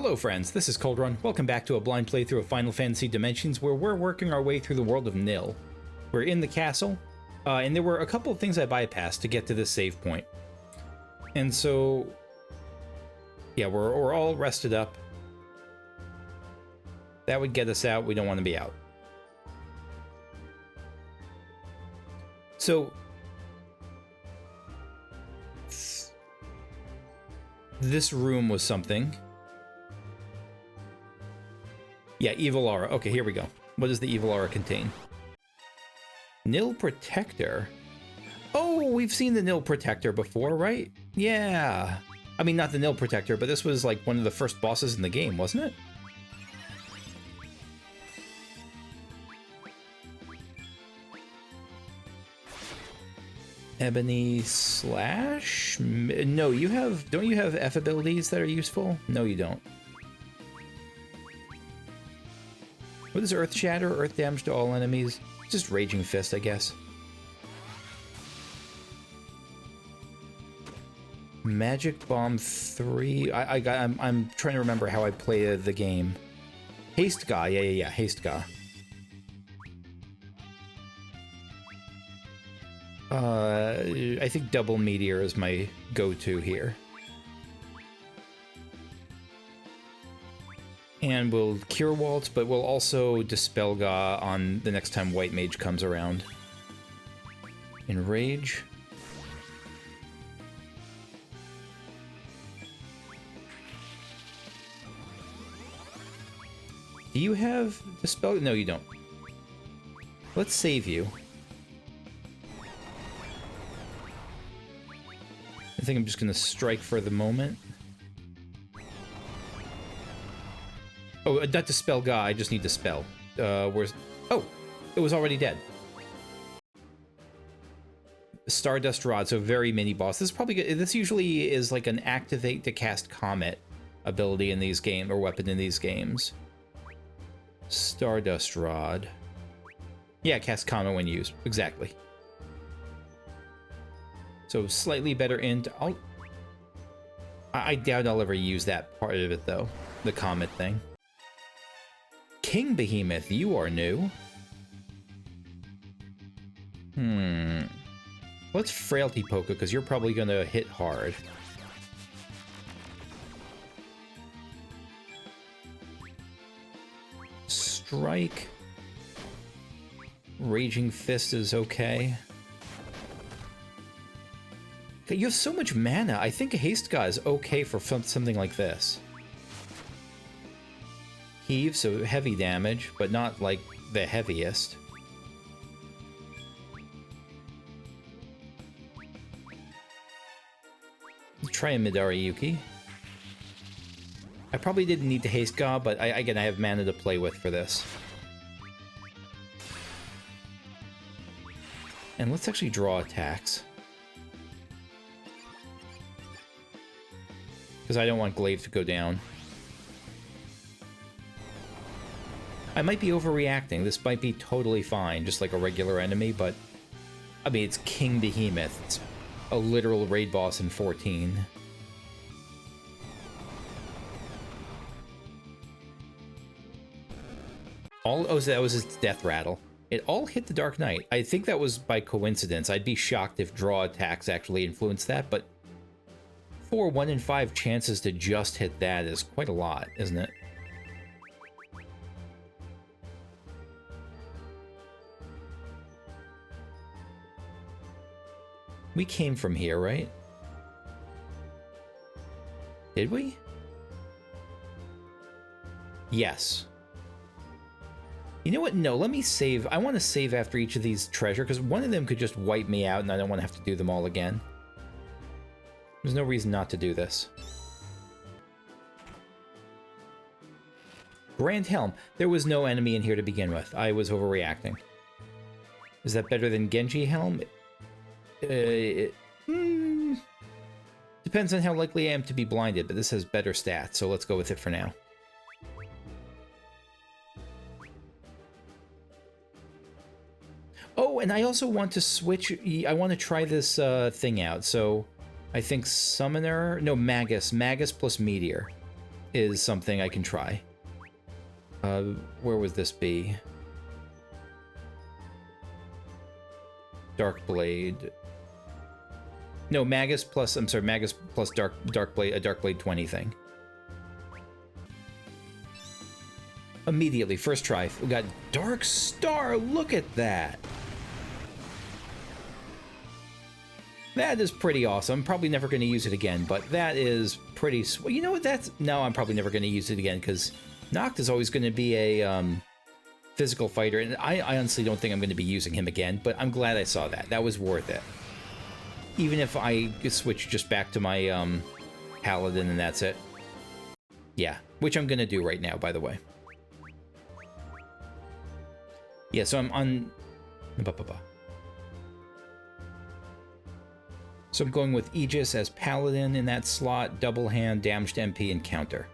Hello friends, this is Cold Run. Welcome back to a blind playthrough of Final Fantasy Dimensions where we're working our way through the world of Nil. We're in the castle, and there were a couple of things I bypassed to get to this save point. And so, yeah, we're all rested up. That would get us out. We don't want to be out. So, this room was something. Yeah, evil aura. Okay, here we go. What does the evil aura contain? Nil Protector. Oh, we've seen the Nil Protector before, right? Yeah. I mean, not the Nil Protector, but this was like one of the first bosses in the game, wasn't it? Ebony Slash? No, you have... Don't you have F abilities that are useful? No, you don't. What is Earth Shatter? Earth damage to all enemies. Just Raging Fist, I guess. Magic Bomb 3. I'm trying to remember how I play the game. Haste Ga. Yeah. Haste Ga. I think Double Meteor is my go-to here. And we'll Cure Waltz, but we'll also Dispel Ga on the next time White Mage comes around. Enrage. Do you have Dispel? No, you don't. Let's save you. I think I'm just going to strike for the moment. Oh, not Dispel Ga, I just need Dispel. Where's... Oh! It was already dead. Stardust Rod, so very mini boss. This is probably good. This usually is like an activate to cast Comet ability in these games, or weapon in these games. Stardust Rod. Yeah, cast Comet when used. Exactly. So slightly better int. I doubt I'll ever use that part of it though. The Comet thing. King Behemoth, you are new. Let's Frailty Poke it, because you're probably going to hit hard. Strike. Raging Fist is okay. Okay, you have so much mana. I think Haste Ga is okay for something like this. Heave, so heavy damage, but not like the heaviest. Try a Midari Yuki. I probably didn't need to Haste Ga, but again, I have mana to play with for this. And let's actually draw attacks. Because I don't want Glaive to go down. I might be overreacting. This might be totally fine, just like a regular enemy, but... I mean, it's King Behemoth. It's a literal raid boss in 14. Oh, so that was his death rattle. It all hit the Dark Knight. I think that was by coincidence. I'd be shocked if draw attacks actually influenced that, but... for 1 in 5 chances to just hit that is quite a lot, isn't it? We came from here, right? Did we? Yes. You know what? No, let me save. I want to save after each of these treasure, because one of them could just wipe me out, and I don't want to have to do them all again. There's no reason not to do this. Grand Helm. There was no enemy in here to begin with. I was overreacting. Is that better than Genji Helm? Depends on how likely I am to be blinded, but this has better stats, so let's go with it for now. Oh, and I also want to switch... I want to try this thing out, so... I think Summoner... No, Magus. Magus plus Meteor. is something I can try. Where would this be? Dark Blade. No, Magus plus, I'm sorry, Magus plus Dark Blade, a Dark Blade 20 thing. Immediately, first try, we got Dark Star, look at that! That is pretty awesome. I'm probably never going to use it again, but that is pretty sweet. You know what, that's... No, I'm probably never going to use it again, because Noct is always going to be a physical fighter, and I honestly don't think I'm going to be using him again, but I'm glad I saw that. That was worth it. Even if I switch just back to my Paladin and that's it. Yeah, which I'm going to do right now, by the way. Yeah, so I'm on... So I'm going with Aegis as Paladin in that slot, double hand, damaged MP, and counter.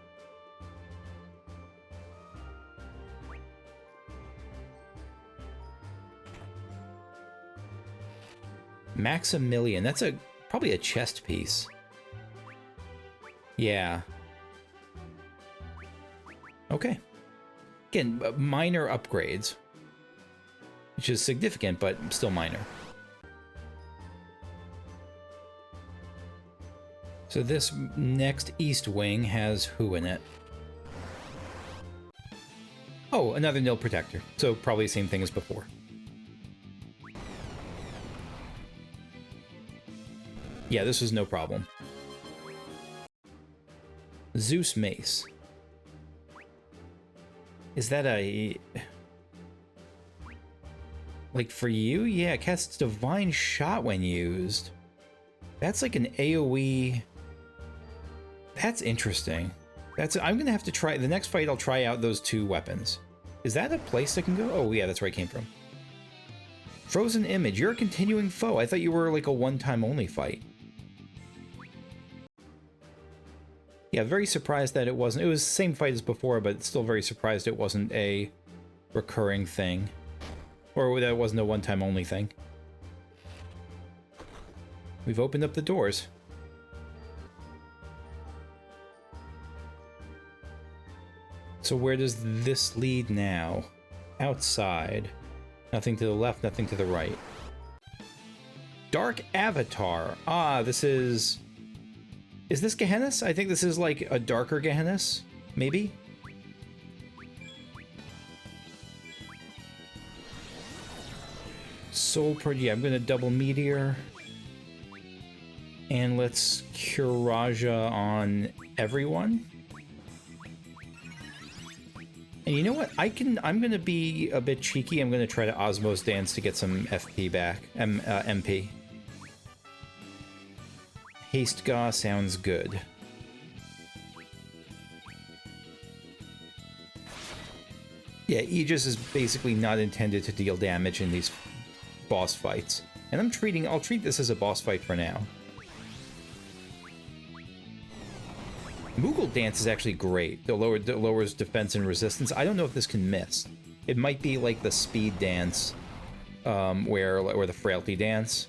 Maximilian, that's probably a chest piece. Yeah. Okay. Again, minor upgrades. Which is significant, but still minor. So this next East Wing has who in it? Oh, another Nil Protector. So probably the same thing as before. Yeah, this was no problem. Zeus Mace. Is that a... Like for you? Yeah, it casts Divine Shot when used. That's like an AoE... That's interesting. I'm gonna have to try... The next fight I'll try out those two weapons. Is that a place that can go? Oh yeah, that's where it came from. Frozen Image, you're a continuing foe. I thought you were like a one-time only fight. Yeah, very surprised that it wasn't. It was the same fight as before, but still very surprised it wasn't a recurring thing. Or that it wasn't a one-time only thing. We've opened up the doors. So where does this lead now? Outside. Nothing to the left, nothing to the right. Dark Avatar. Ah, this is... Is this Gehenna's? I think this is like a darker Gehenna's, maybe? Soul Purge, yeah, I'm gonna double Meteor. And let's Cure Raja on everyone. And you know what? I'm gonna be a bit cheeky. I'm gonna try to Osmos Dance to get some FP back. MP. Haste Gaw sounds good. Yeah, Aegis is basically not intended to deal damage in these boss fights. And I'll treat this as a boss fight for now. Moogle Dance is actually great. It lowers defense and resistance. I don't know if this can miss. It might be like the Speed Dance, or the Frailty Dance.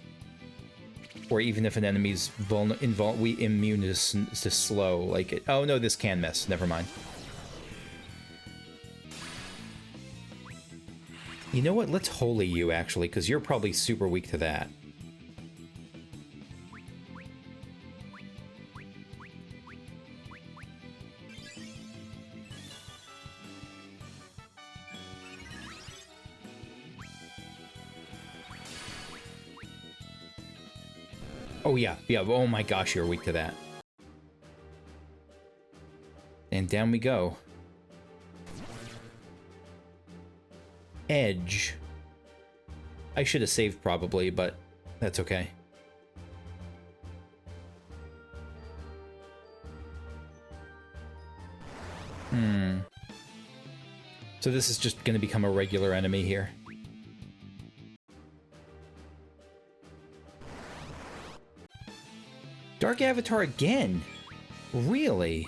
Or even if an enemy's immune to slow, like it. Oh no, this can miss. Never mind. You know what? Let's Holy you, actually, because you're probably super weak to that. Oh yeah, yeah, oh my gosh, you're weak to that. And down we go. Edge. I should have saved probably, but that's okay. So this is just going to become a regular enemy here. Dark Avatar again? Really?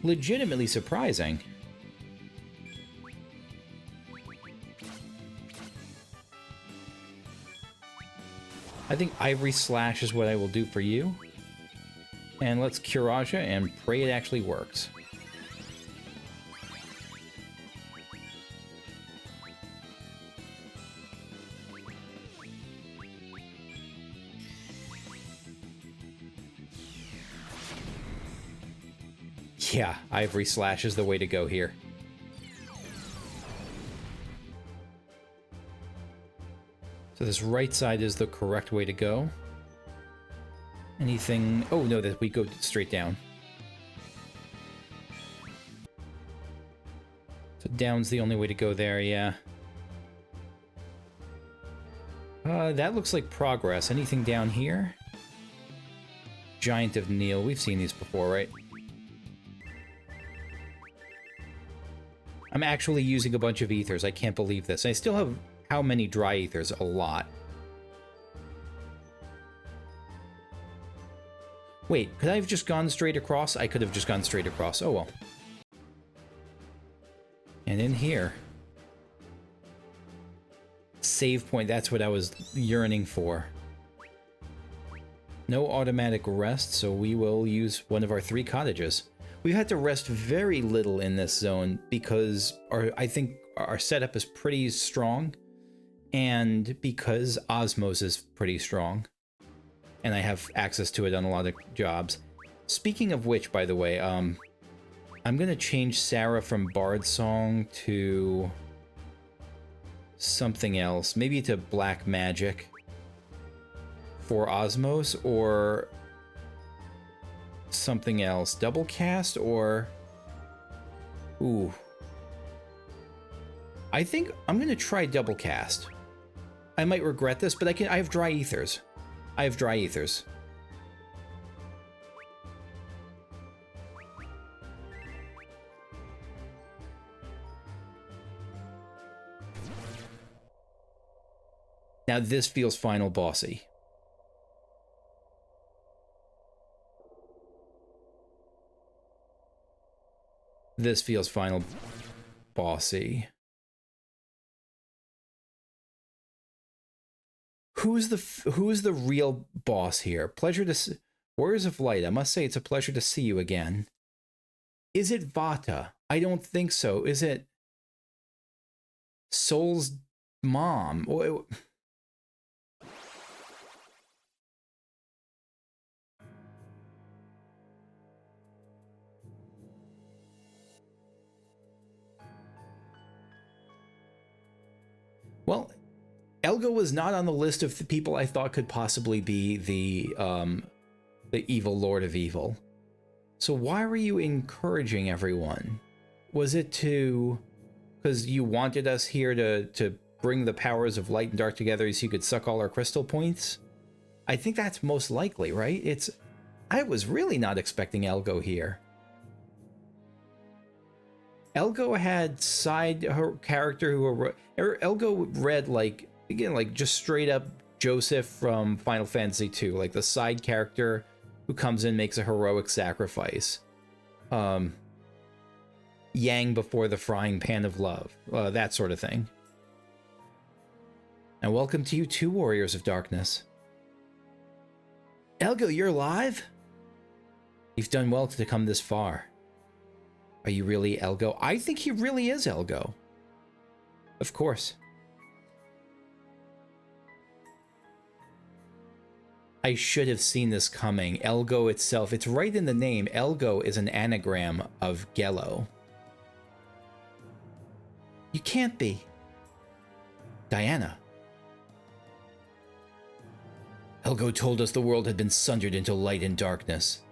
Legitimately surprising. I think Ivory Slash is what I will do for you. And let's Curaja and pray it actually works. Yeah, Ivory Slash is the way to go here. So this right side is the correct way to go. Anything... Oh, no, that we go straight down. So down's the only way to go there, yeah. That looks like progress. Anything down here? Giant of Neil. We've seen these before, right? I'm actually using a bunch of ethers. I can't believe this. I still have how many dry ethers? A lot. Wait, could I have just gone straight across? I could have just gone straight across. Oh well. And in here. Save point, that's what I was yearning for. No automatic rest, so we will use one of our 3 cottages. We've had to rest very little in this zone because I think our setup is pretty strong, and because Osmos is pretty strong, and I have access to it on a lot of jobs. Speaking of which, by the way, I'm gonna change Sarah from Bard Song to something else, maybe to Black Magic for Osmos, or something else. Double cast, or... Ooh. I think I'm gonna try double cast. I might regret this, but I have dry ethers. I have dry ethers. Now this feels final bossy. This feels final bossy. Who's the real boss here? Pleasure to Warriors of Light. I must say it's a pleasure to see you again. Is it Vata? I don't think so. Is it Soul's mom? Well, Elgo was not on the list of the people I thought could possibly be the evil Lord of Evil. So why were you encouraging everyone? Was it because you wanted us here to bring the powers of light and dark together so you could suck all our crystal points? I think that's most likely, right? I was really not expecting Elgo here. Elgo had side character who Elgo read like, again, like just straight up Joseph from Final Fantasy II, like the side character who comes in, makes a heroic sacrifice. Yang before the frying pan of love, that sort of thing. And welcome to you too, Warriors of Darkness. Elgo, you're alive? You've done well to come this far. Are you really Elgo? I think he really is Elgo. Of course. I should have seen this coming. Elgo itself, it's right in the name. Elgo is an anagram of Gello. You can't be. Diana. Elgo told us the world had been sundered into light and darkness.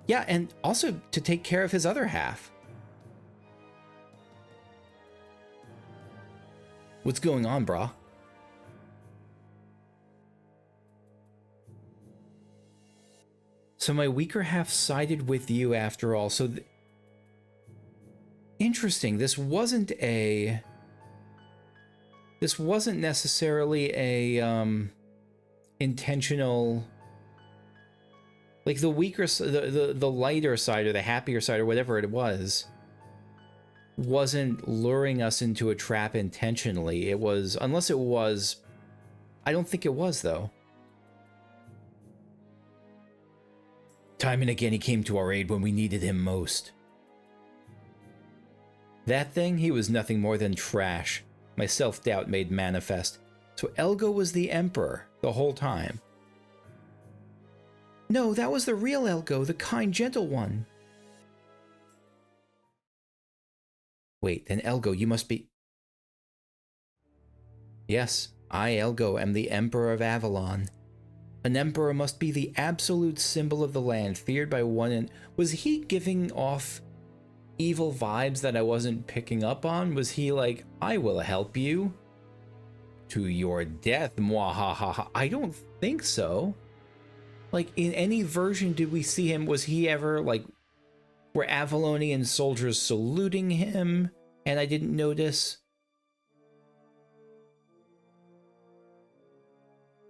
Yeah, and also to take care of his other half. What's going on, brah? So my weaker half sided with you after all. So interesting. This wasn't necessarily a intentional, like the weaker, the lighter side or the happier side or whatever it was, wasn't luring us into a trap intentionally. It was, unless it was, I don't think it was though. Time and again he came to our aid when we needed him most. That thing, he was nothing more than trash. My self-doubt made manifest. So Elgo was the Emperor the whole time. No, that was the real Elgo, the kind, gentle one. Wait, then Elgo, you must be... Yes, I, Elgo, am the Emperor of Avalon. An emperor must be the absolute symbol of the land, feared by one and... Was he giving off evil vibes that I wasn't picking up on? Was he like, I will help you to your death, mwahaha? I don't think so. Like, in any version did we see him, was he ever, like, were Avalonian soldiers saluting him and I didn't notice?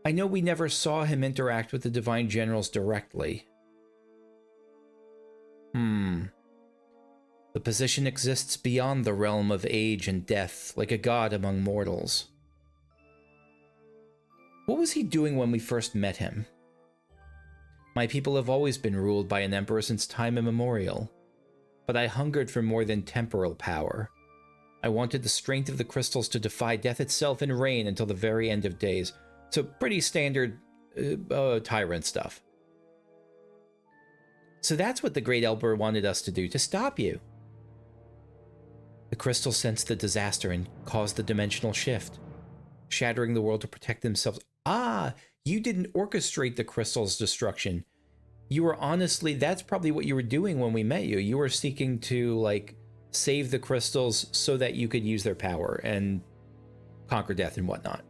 I know we never saw him interact with the Divine Generals directly. The position exists beyond the realm of age and death, like a god among mortals. What was he doing when we first met him? My people have always been ruled by an emperor since time immemorial, but I hungered for more than temporal power. I wanted the strength of the crystals to defy death itself and reign until the very end of days. So pretty standard tyrant stuff. So that's what the Great Elder wanted us to do, to stop you. The crystals sensed the disaster and caused the dimensional shift, shattering the world to protect themselves. Ah, you didn't orchestrate the crystal's destruction. You were honestly, that's probably what you were doing when we met you. You were seeking to, like, save the crystals so that you could use their power and conquer death and whatnot.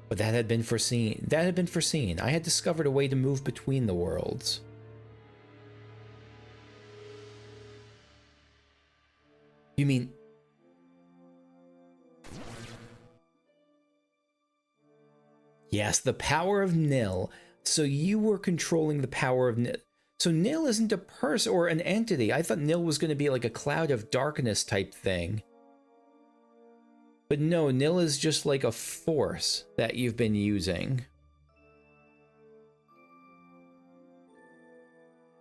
But that had been foreseen. That had been foreseen. I had discovered a way to move between the worlds. You mean... Yes, the power of Nil. So you were controlling the power of Nil. So Nil isn't a person or an entity. I thought Nil was going to be like a cloud of darkness type thing. But no, Nil is just like a force that you've been using.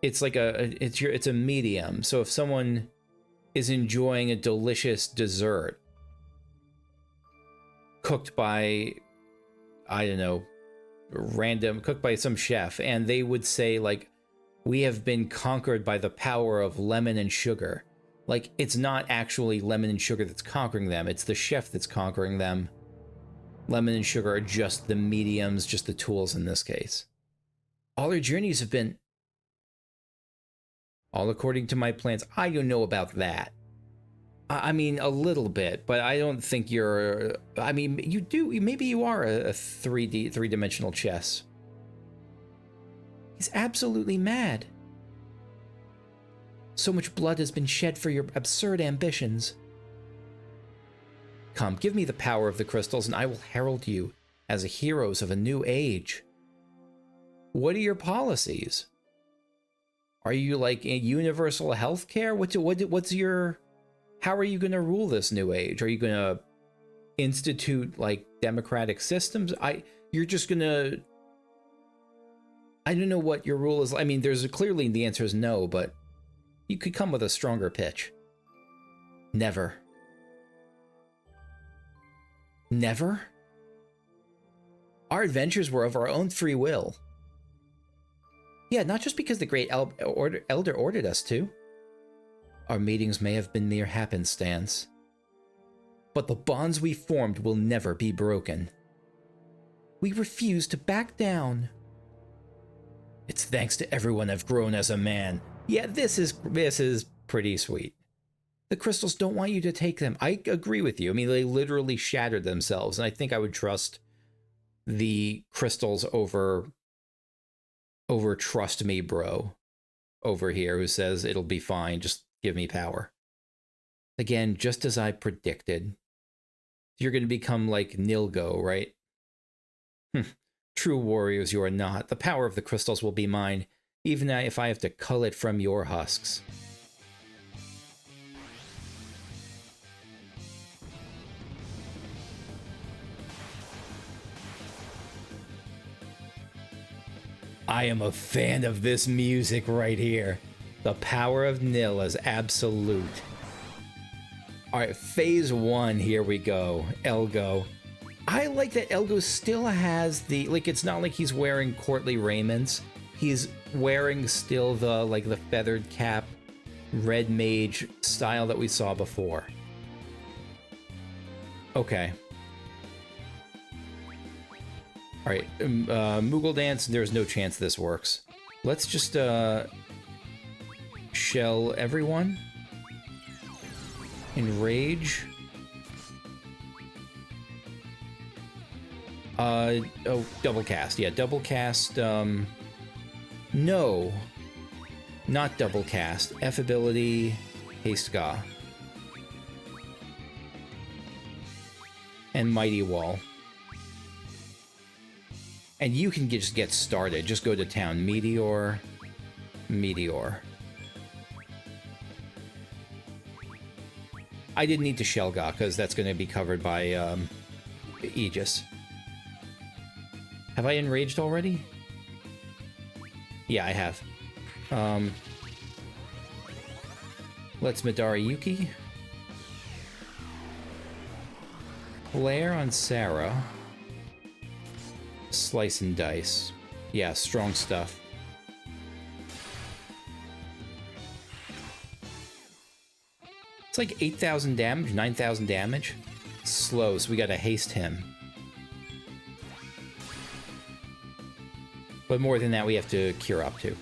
It's like it's a medium. So if someone is enjoying a delicious dessert cooked by, I don't know, cooked by some chef, and they would say like, we have been conquered by the power of lemon and sugar. Like, it's not actually lemon and sugar that's conquering them. It's the chef that's conquering them. Lemon and sugar are just the mediums, just the tools in this case. All our journeys have been... all according to my plans. I don't know about that. I mean, a little bit, but I don't think you're... I mean, you do... maybe you are a three-dimensional chess. He's absolutely mad. So much blood has been shed for your absurd ambitions. Come, give me the power of the crystals, and I will herald you as heroes of a new age. What are your policies? Are you like a universal healthcare? What's your... how are you going to rule this new age? Are you going to institute like democratic systems? You're just going to... I don't know what your rule is. I mean, clearly the answer is no, but you could come with a stronger pitch. Never. Never? Our adventures were of our own free will. Yeah, not just because the Great Elder ordered us to. Our meetings may have been mere happenstance, but the bonds we formed will never be broken. We refuse to back down. It's thanks to everyone I've grown as a man. Yeah, this is pretty sweet. The crystals don't want you to take them. I agree with you. I mean, they literally shattered themselves, and I think I would trust the crystals over trust me, bro, over here, who says it'll be fine, just give me power. Again, just as I predicted. You're going to become like Nilgo, right? True warriors you are not. The power of the crystals will be mine, even if I have to cull it from your husks. I am a fan of this music right here. The power of Nil is absolute. Alright, phase 1, here we go. Elgo. I like that Elgo still has the, like, it's not like he's wearing courtly raiments. He's wearing still the, like, the feathered cap, red mage style that we saw before. Okay. Alright, Moogle Dance, there's no chance this works. Let's just, shell everyone. Enrage. Oh, double cast. Yeah, double cast, no. Not double cast. F ability, Haste Ga. And Mighty Wall. And you can just get started. Just go to town. Meteor. Meteor. I didn't need to shell Ga, because that's going to be covered by Aegis. Have I enraged already? Yeah, I have. Let's Midari Yuki. Flare on Sarah. Slice and dice. Yeah, strong stuff. It's like 8,000 damage, 9,000 damage. Slow, so we gotta haste him. But more than that, we have to cure up to.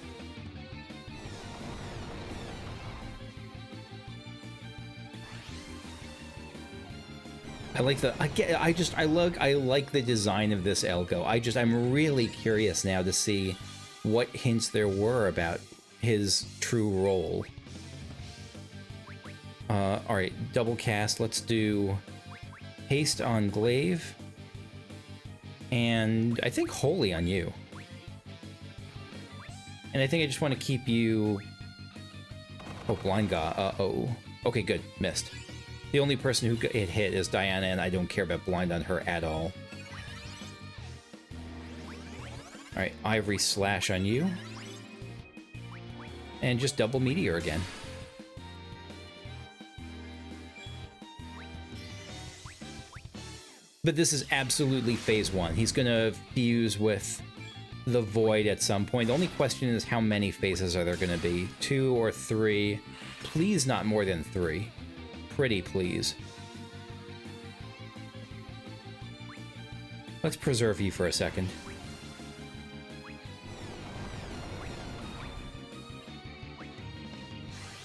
I like the, I like the design of this Elgo. I'm really curious now to see what hints there were about his true role. Alright, double cast. Let's do haste on Glaive. And I think Holy on you. And I think I just want to keep you... Oh, Blind Ga. Uh-oh. Okay, good. Missed. The only person who it hit is Diana, and I don't care about Blind on her at all. Alright, Ivory Slash on you. And just double Meteor again. But this is absolutely phase 1. He's gonna fuse with the Void at some point. The only question is how many phases are there gonna be? 2 or 3? Please not more than 3. Pretty please. Let's preserve you for a second.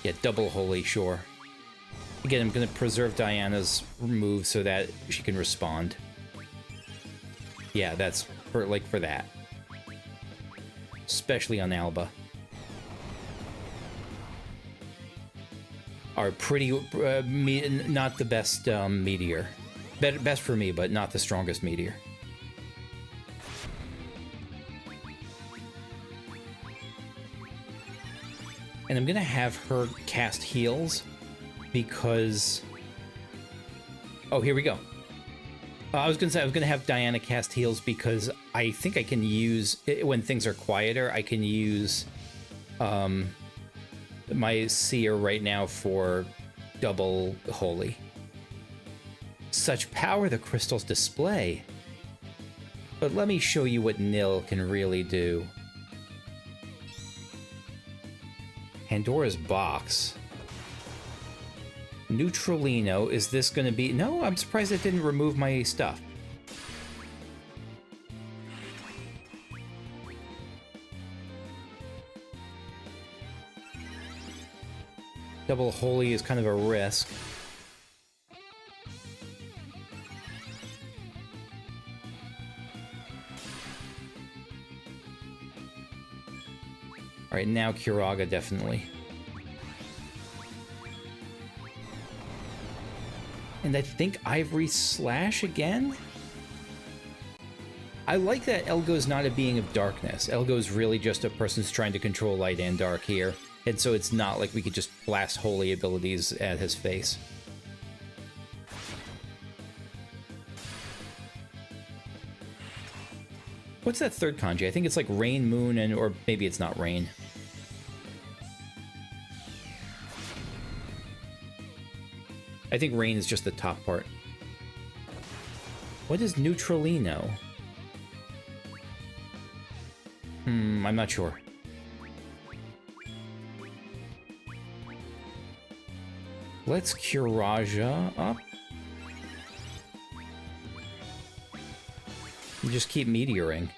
Yeah, double Holy, sure. Again, I'm going to preserve Diana's move so that she can respond. Yeah, that's for, like, for that. Especially on Alba. Are pretty, not the best meteor. Best for me, but not the strongest meteor. And I'm going to have her cast heals. Because... Oh, here we go. I was going to have Diana cast heals because I think I can use... When things are quieter, I can use my Seer right now for double Holy. Such power the crystals display. But let me show you what Nil can really do. Pandora's Box. Neutralino, is this going to be... No, I'm surprised it didn't remove my stuff. Double Holy is kind of a risk. Alright, now Kiraga, definitely. And I think Ivory Slash again? I like that Elgo's not a being of darkness. Elgo's really just a person who's trying to control light and dark here. And so it's not like we could just blast holy abilities at his face. What's that third kanji? I think it's like rain, moon, and or maybe it's not rain. I think rain is just the top part. What is neutralino? I'm not sure. Let's Kuraja up. And just keep meteoring.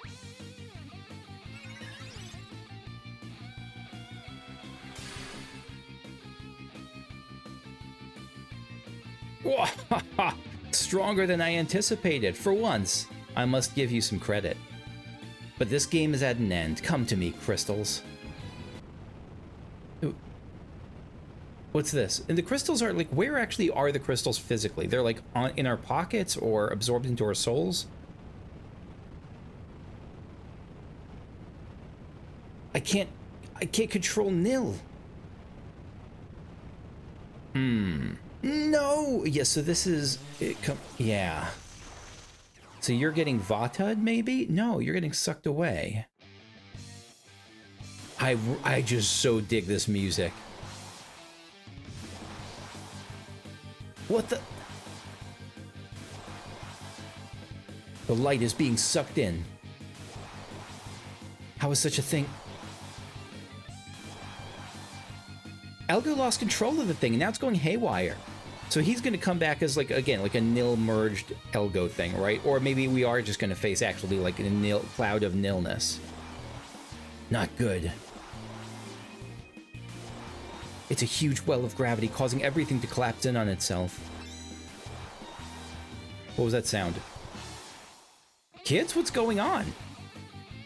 Stronger than I anticipated. For once, I must give you some credit. But this game is at an end. Come to me, crystals. Ooh. What's this? And the crystals are like, where actually are the crystals physically? They're like in our pockets or absorbed into our souls? I can't control Nil. No! Yeah, so this is... yeah. So you're getting Vatud, maybe? No, you're getting sucked away. I just so dig this music. What the... The light is being sucked in. How is such a thing? Elgo lost control of the thing, and now it's going haywire. So he's going to come back as, like, again, like a nil-merged Elgo thing, right? Or maybe we are just going to face, actually, like, a nil cloud of nilness. Not good. It's a huge well of gravity, causing everything to collapse in on itself. What was that sound? Kids, what's going on?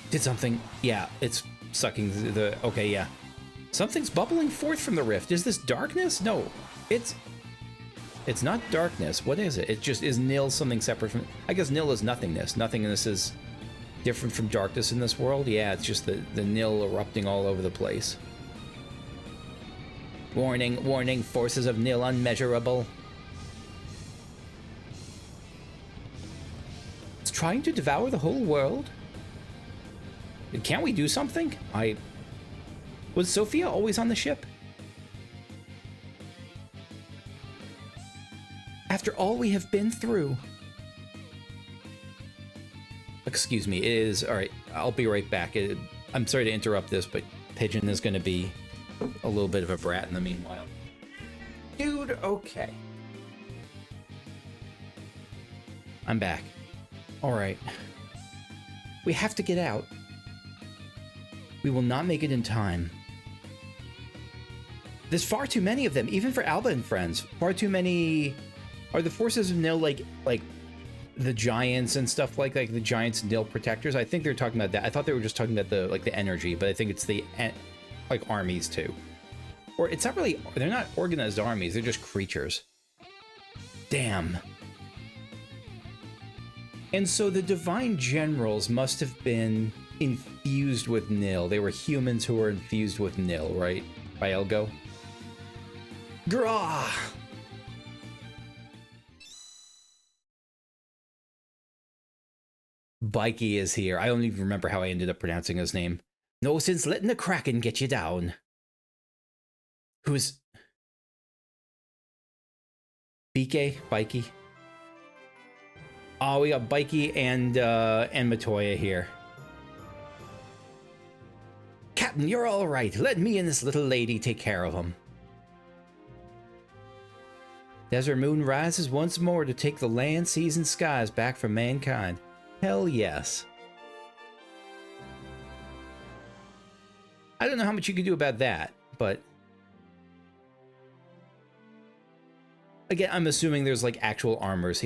Did something... Yeah, it's sucking the... Okay, yeah. Something's bubbling forth from the rift. Is this darkness? No, it's not darkness. What is it? It just is nil, something separate from... I guess nil is nothingness. Nothingness is different from darkness in this world. Yeah, it's just the nil erupting all over the place. Warning, warning, forces of nil unmeasurable. It's trying to devour the whole world? Can't we do something? Was Sophia always on the ship? After all we have been through. Excuse me, it is... Alright, I'll be right back. I'm sorry to interrupt this, but Pigeon is going to be a little bit of a brat in the meanwhile. Dude, okay. I'm back. Alright. We have to get out. We will not make it in time. There's far too many of them, even for Alba and friends. Far too many... Are the forces of Nil like the giants and stuff like the giants and Nil protectors? I think they're talking about that. I thought they were just talking about the energy, but I think it's the like armies too. Or it's not really... They're not organized armies. They're just creatures. Damn. And so the divine generals must have been infused with Nil. They were humans who were infused with Nil, right? By Elgo. Grah! Bikey is here. I don't even remember how I ended up pronouncing his name. No sense letting the Kraken get you down. Who's... BK? Bikey? Oh, we got Bikey and Matoya here. Captain, you're all right. Let me and this little lady take care of him. Desert Moon rises once more to take the land, seas, and skies back from mankind. Hell yes. I don't know how much you can do about that, but... Again, I'm assuming there's like actual armies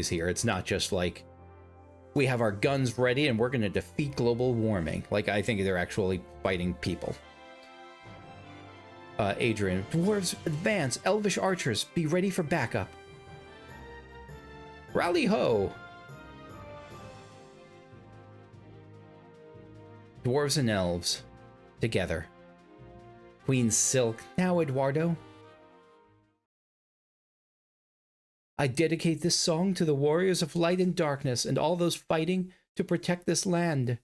here. It's not just like, we have our guns ready and we're going to defeat global warming. Like, I think they're actually fighting people. Adrian, dwarves advance, elvish archers, be ready for backup. Rally ho! Dwarves and elves, together. Queen Silk, now Eduardo. I dedicate this song to the warriors of light and darkness and all those fighting to protect this land.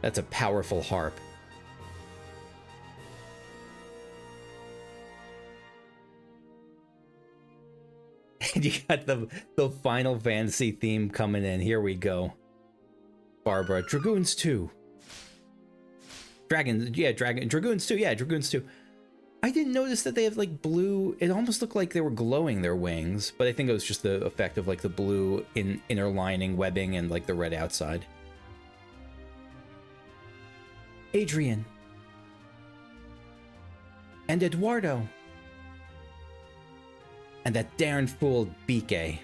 That's a powerful harp. And you got the Final Fantasy theme coming in. Here we go. Barbara. Dragoons 2. Dragons. Yeah, Dragoons 2. Yeah, Dragoons 2. I didn't notice that they have like blue. It almost looked like they were glowing their wings, but I think it was just the effect of like the blue inner lining webbing and like the red outside. Adrian. And Eduardo. And that darn fool Bike.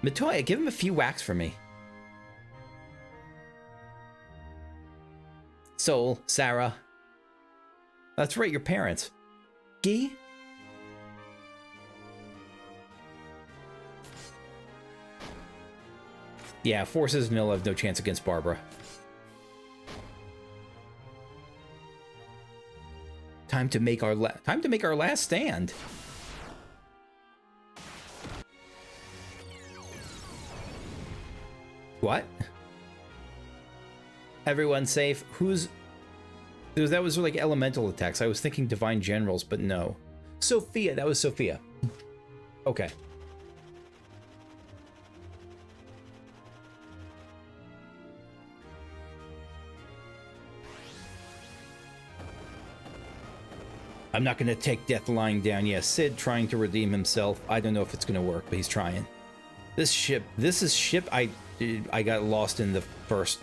Matoya, give him a few whacks for me. Sol, Sarah. That's right, your parents. Guy? Yeah, forces Nil have no chance against Barbara. Time to make our last stand. What? Everyone safe? Who's... That was like elemental attacks. I was thinking divine generals, but no. Sophia, that was Sophia. Okay. I'm not going to take death lying down. Yeah, Sid trying to redeem himself. I don't know if it's going to work, but he's trying. This is ship I got lost in the first...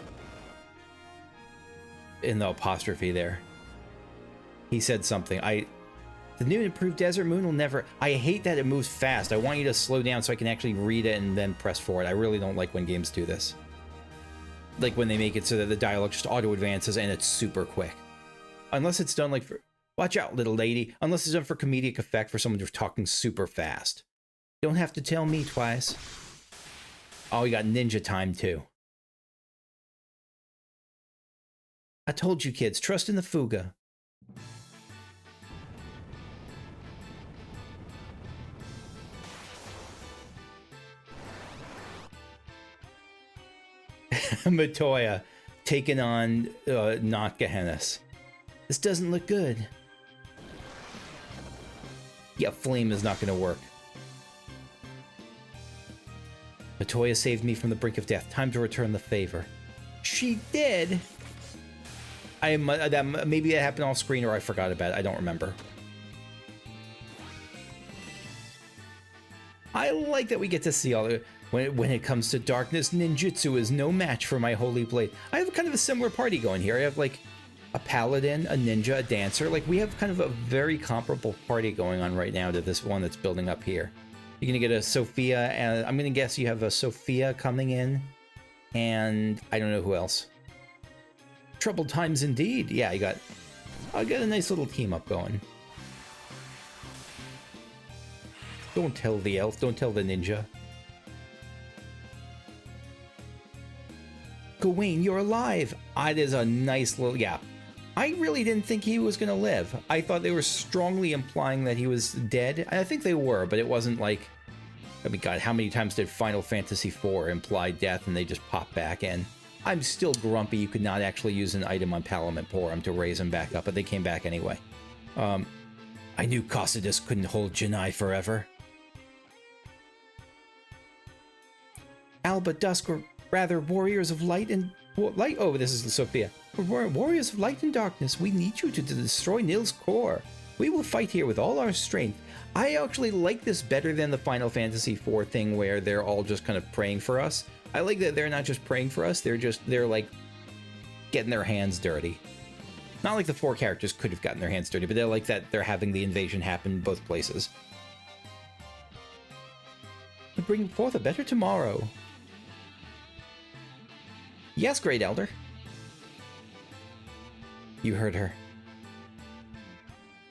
in the apostrophe there. He said something. The new improved Desert Moon will never... I hate that it moves fast. I want you to slow down so I can actually read it and then press forward. I really don't like when games do this. Like when they make it so that the dialogue just auto-advances and it's super quick. Unless it's done like for... Watch out, little lady. Unless it's done for comedic effect for someone who's talking super fast. Don't have to tell me twice. Oh, you got ninja time too. I told you kids, trust in the Fuga. Matoya taking on not Gehennas. This doesn't look good. Yeah, flame is not going to work. Matoya saved me from the brink of death. Time to return the favor. She did. Maybe that happened off screen or I forgot about it. I don't remember. I like that we get to see all the... When it comes to darkness, ninjutsu is no match for my holy blade. I have kind of a similar party going here. I have like a paladin, a ninja, a dancer. Like we have kind of a very comparable party going on right now to this one that's building up here. You're gonna get a Sophia, and I'm gonna guess you have a Sophia coming in, and I don't know who else. Troubled times indeed. Yeah, I got a nice little team up going. Don't tell the elf, don't tell the ninja. Gawain, you're alive! It is a nice little... Yeah. I really didn't think he was gonna live. I thought they were strongly implying that he was dead. I think they were, but it wasn't like... I mean, God, how many times did Final Fantasy IV imply death and they just pop back in? I'm still grumpy you could not actually use an item on Palomemporum to raise him back up, but they came back anyway. I knew Cocytus couldn't hold Janai forever. Alba, Dusk, or rather warriors of light and... Light? Oh, this is Sophia. We're warriors of light and darkness. We need you to destroy Nil's core. We will fight here with all our strength. I actually like this better than the Final Fantasy IV thing where they're all just kind of praying for us. I like that they're not just praying for us, they're like getting their hands dirty. Not like the four characters could have gotten their hands dirty, but they're like that they're having the invasion happen both places. To bring forth a better tomorrow. Yes, Great Elder. You heard her.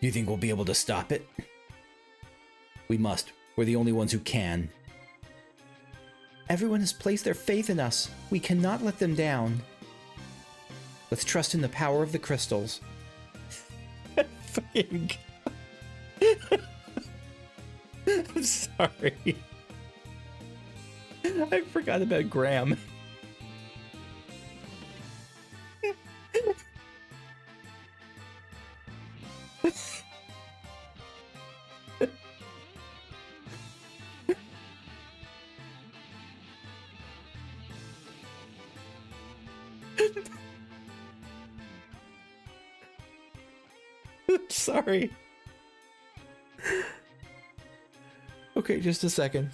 You think we'll be able to stop it? We must. We're the only ones who can. Everyone has placed their faith in us. We cannot let them down. Let's trust in the power of the crystals. I'm sorry. I forgot about Graham. Sorry. Okay, just a second.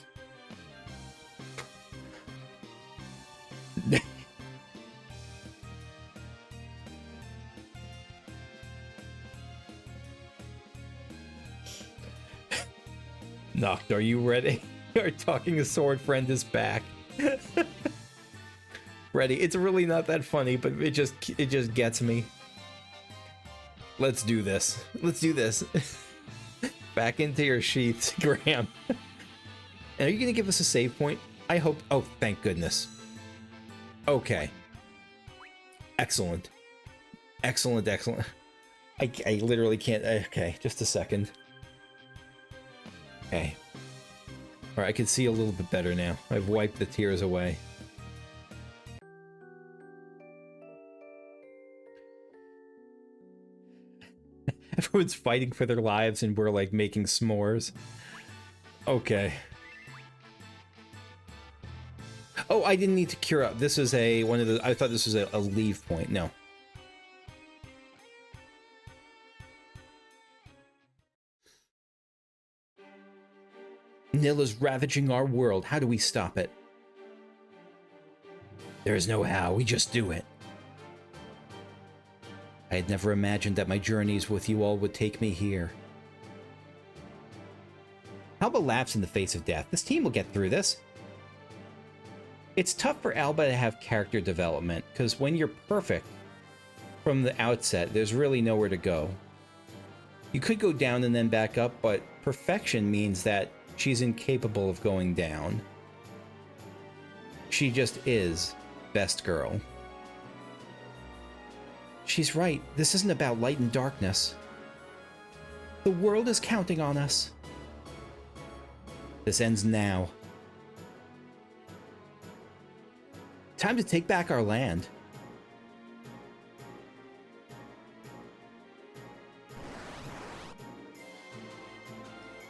Noct, are you ready? Our talking a sword friend is back. Ready? It's really not that funny, but it just gets me. Let's do this. Let's do this. Back into your sheaths, Graham. And are you gonna give us a save point? I hope. Oh, thank goodness. Okay. Excellent. Excellent, excellent. I literally can't. Okay, just a second. Okay. Alright, I can see a little bit better now. I've wiped the tears away. Everyone's fighting for their lives and we're like making s'mores. Okay. Oh, I didn't need to cure up. This is one of the. I thought this was a leave point. No. Nil is ravaging our world. How do we stop it? There is no how. We just do it. I had never imagined that my journeys with you all would take me here. Alba laughs in the face of death. This team will get through this. It's tough for Alba to have character development, because when you're perfect from the outset, there's really nowhere to go. You could go down and then back up, but perfection means that she's incapable of going down. She just is best girl. She's right. This isn't about light and darkness. The world is counting on us. This ends now. Time to take back our land.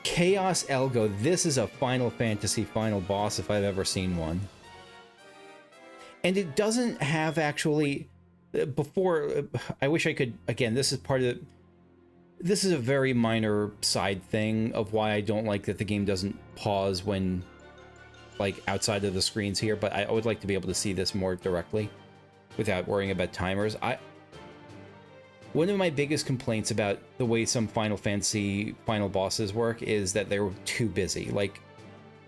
Chaos Elgo. This is a Final Fantasy final boss if I've ever seen one. And it doesn't have actually... Before, I wish I could... Again, this is part of... This is a very minor side thing of why I don't like that the game doesn't pause when... like outside of the screens here, but I would like to be able to see this more directly without worrying about timers. One of my biggest complaints about the way some Final Fantasy final bosses work is that they were too busy. Like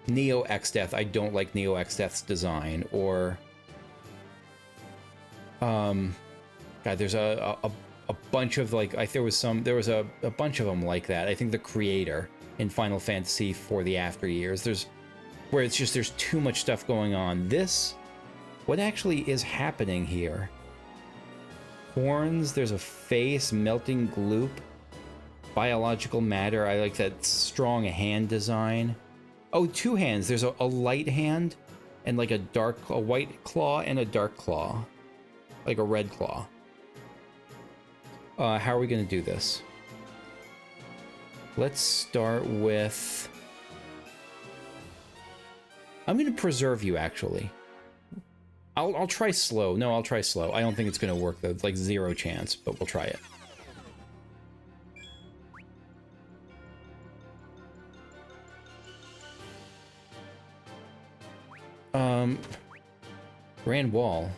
Neo Exdeath, I don't like Neo Exdeath's design, or God, there's a bunch of like there was a bunch of them like that. I think the creator in Final Fantasy for the after years, where it's just there's too much stuff going on. This, what actually is happening here? Horns, there's a face, melting gloop, biological matter. I like that strong hand design. Oh, two hands. There's a light hand and like a white claw and a dark claw, like a red claw. How are we gonna do this? Let's start with... I'm going to preserve you, actually. I'll try slow. No, I'll try slow. I don't think it's going to work, though. It's like 0 chance, but we'll try it. Grand Wall.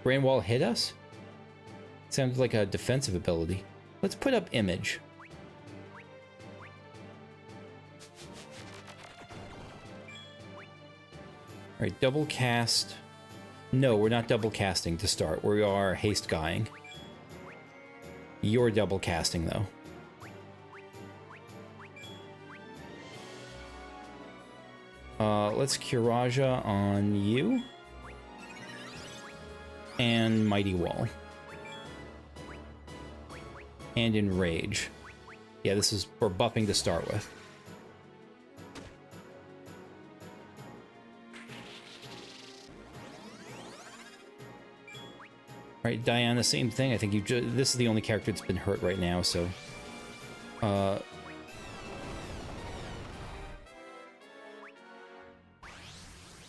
Grand Wall hit us? Sounds like a defensive ability. Let's put up Image. Alright, double cast. No, we're not double casting to start. We are haste guying. You're double casting, though. Let's Kiraja on you. And Mighty Wall. And Enrage. Yeah, this is... we're buffing to start with. Right, Diana, same thing. I think you just... This is the only character that's been hurt right now, so...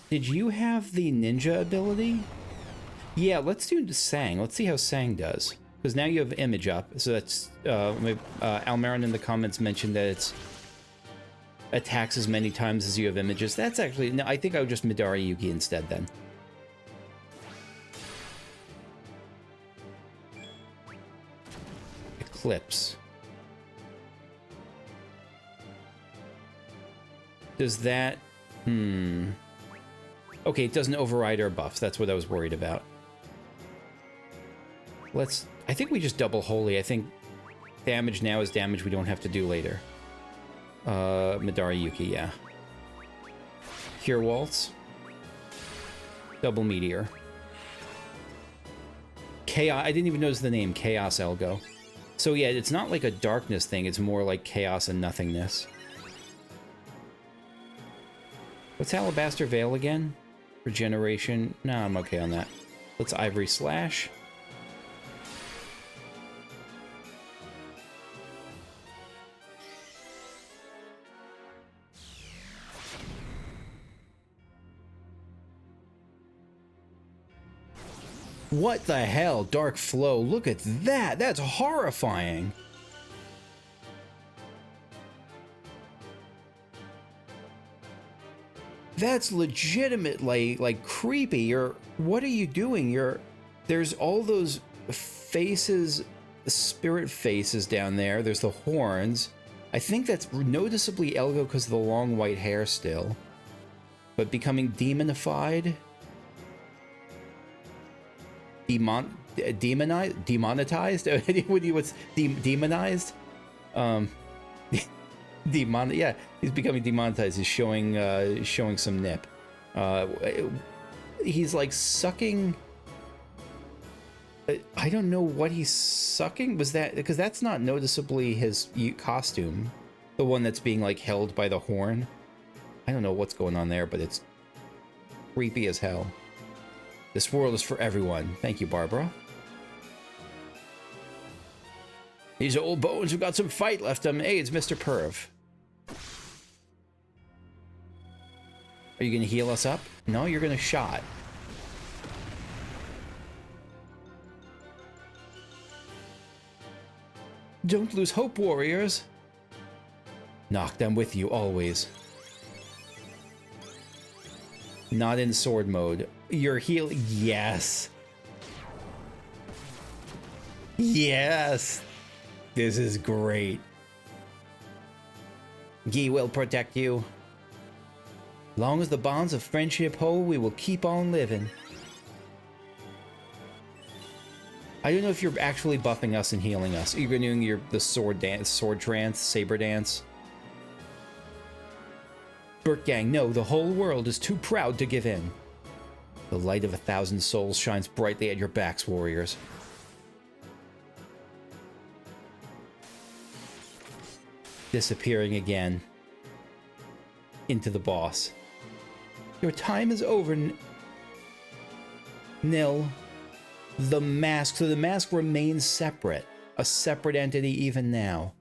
Did you have the ninja ability? Yeah, let's do Sang. Let's see how Sang does. Because now you have image up. So that's... Almarin in the comments mentioned that it's... attacks as many times as you have images. That's actually... No, I think I would just Midari Yuki instead then. Eclipse. Does that... Okay, it doesn't override our buffs. That's what I was worried about. Let's... I think we just double Holy. I think damage now is damage we don't have to do later. Midari Yuki, yeah. Cure Waltz. Double Meteor. Chaos... I didn't even notice the name. Chaos Elgo. So yeah, it's not like a darkness thing. It's more like chaos and nothingness. What's Alabaster Veil again? Regeneration. No, I'm okay on that. Let's Ivory Slash. What the hell? Dark Flow. Look at that. That's horrifying. That's legitimately, like, creepy. What are you doing? There's all those faces, spirit faces down there. There's the horns. I think that's noticeably Elgo because of the long white hair still. But becoming demonified? Demonetized? What's demonized? Yeah, he's becoming demonetized. He's showing some nip. He's like sucking. I don't know what he's sucking. Was that because that's not noticeably his costume, the one that's being like held by the horn. I don't know what's going on there, but it's creepy as hell. This world is for everyone. Thank you, Barbara. These old bones who got some fight left them. Hey, it's Mr. Perv. Are you gonna heal us up? No, you're gonna shot. Don't lose hope, warriors. Knock them with you always. Not in sword mode. You're healing. Yes. Yes. This is great. Ye will protect you. Long as the bonds of friendship hold, we will keep on living. I don't know if you're actually buffing us and healing us. You're doing the sword dance, sword trance, saber dance. Burt Gang, no, the whole world is too proud to give in. The light of 1,000 souls shines brightly at your backs, warriors. Disappearing again. Into the boss. Your time is over, Nil. The mask. So the mask remains separate. A separate entity even now.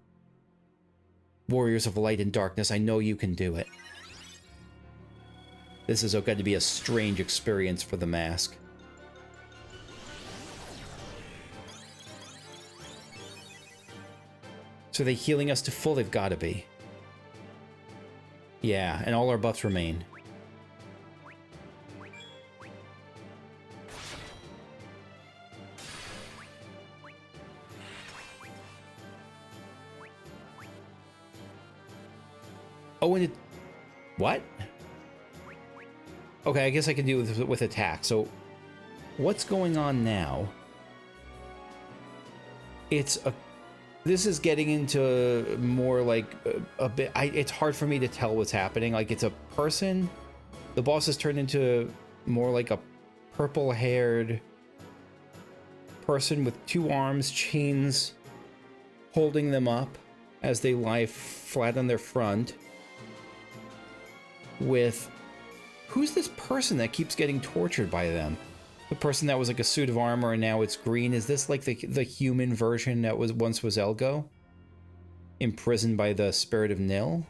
Warriors of light and darkness, I know you can do it. This is going to be a strange experience for the mask. So are they healing us to full? They've got to be. Yeah, and all our buffs remain. Oh, and it... What? Okay, I guess I can do it with attack. So, what's going on now? It's a... This is getting into more like a bit... it's hard for me to tell what's happening. Like, it's a person. The boss has turned into more like a purple-haired person with 2 arms, chains holding them up as they lie flat on their front. With... Who's this person that keeps getting tortured by them? The person that was like a suit of armor and now it's green. Is this like the human version that once was Elgo? Imprisoned by the spirit of Nil?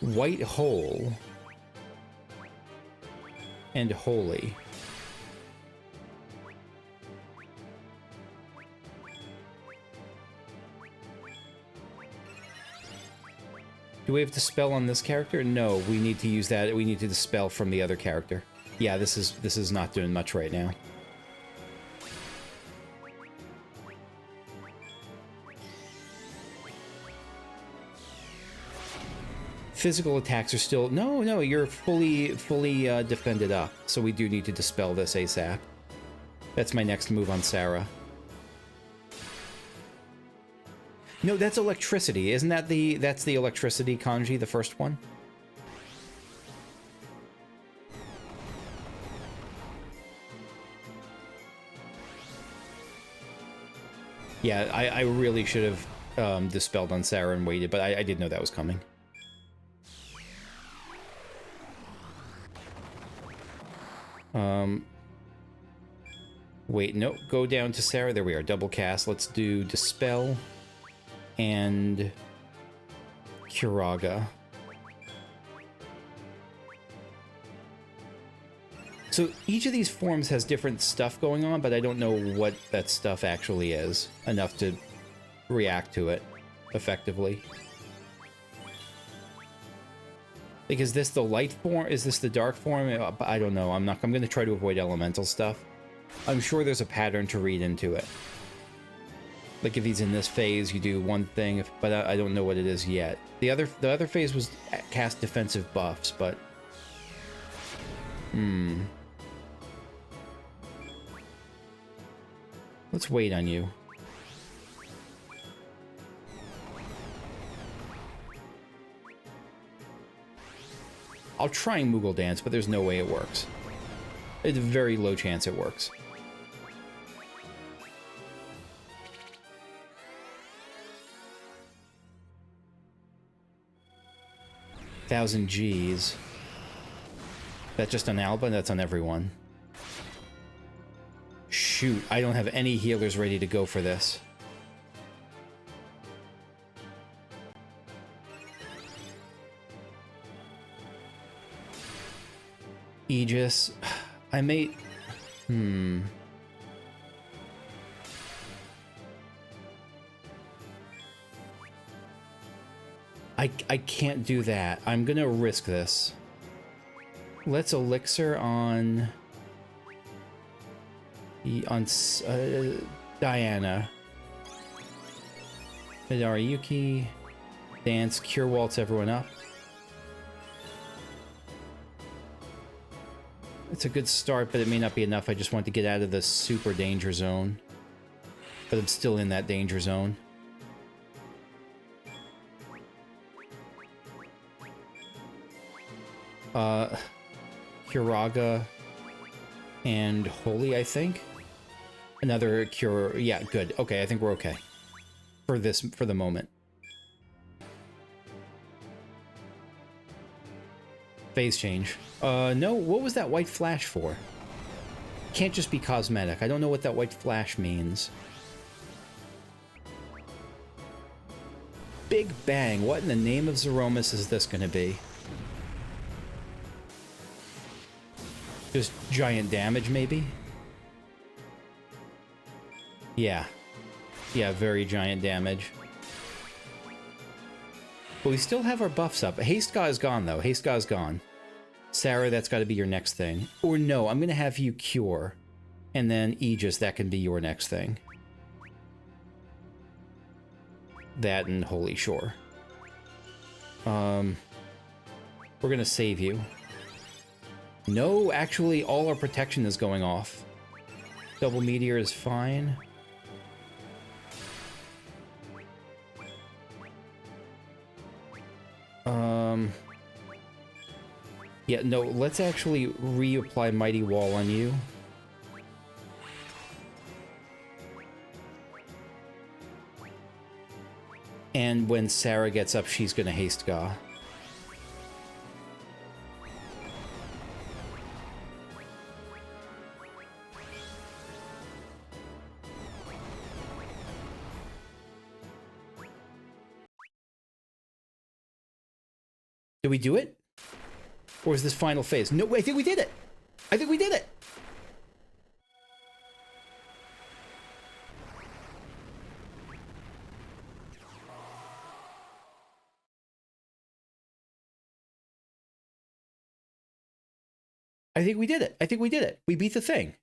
White hole. And holy. Do we have to spell on this character? No, we need to use that. We need to dispel from the other character. Yeah, this is not doing much right now. Physical attacks are still... No, you're fully defended up. So we do need to dispel this ASAP. That's my next move on Sarah. No, that's electricity. Isn't that that's the electricity kanji, the first one? Yeah, I really should have dispelled on Sarah and waited, but I didn't know that was coming. Wait, no, go down to Sarah. There we are, double cast. Let's do Dispel and Kuraga. So each of these forms has different stuff going on, but I don't know what that stuff actually is enough to react to it effectively. Like, is this the light form? Is this the dark form? I don't know. I'm going to try to avoid elemental stuff. I'm sure there's a pattern to read into it. Like, if he's in this phase, you do one thing, but I don't know what it is yet. The other phase was cast defensive buffs, but... Let's wait on you. I'll try and Moogle Dance, but there's no way it works. It's a very low chance it works. Thousand G's. That's just on Alba? That's on everyone. Shoot, I don't have any healers ready to go for this. Aegis. I may... I can't do that. I'm gonna risk this. Let's Elixir on... Diana. Midoriyuki. Dance. Cure Waltz everyone up. It's a good start, but it may not be enough. I just want to get out of the super danger zone. But I'm still in that danger zone. Kuraga and Holy, I think. Another cure. Yeah, good. Okay, I think we're okay. For the moment. Phase change. No, what was that white flash for? Can't just be cosmetic. I don't know what that white flash means. Big Bang. What in the name of Zeromus is this going to be? Just giant damage, maybe? Yeah. Yeah, very giant damage. But we still have our buffs up. Haste God is gone, though. Haste God is gone. Sarah, that's got to be your next thing. Or no, I'm going to have you Cure. And then Aegis, that can be your next thing. That and Holy Shore. We're going to save you. No, actually, all our protection is going off. Double Meteor is fine. Yeah, no, let's actually reapply Mighty Wall on you. And when Sarah gets up, she's going to haste Ga. Did we do it? Or is this final phase? No, I think we did it. I think we did it. I think we did it. I think we did it. We beat the thing.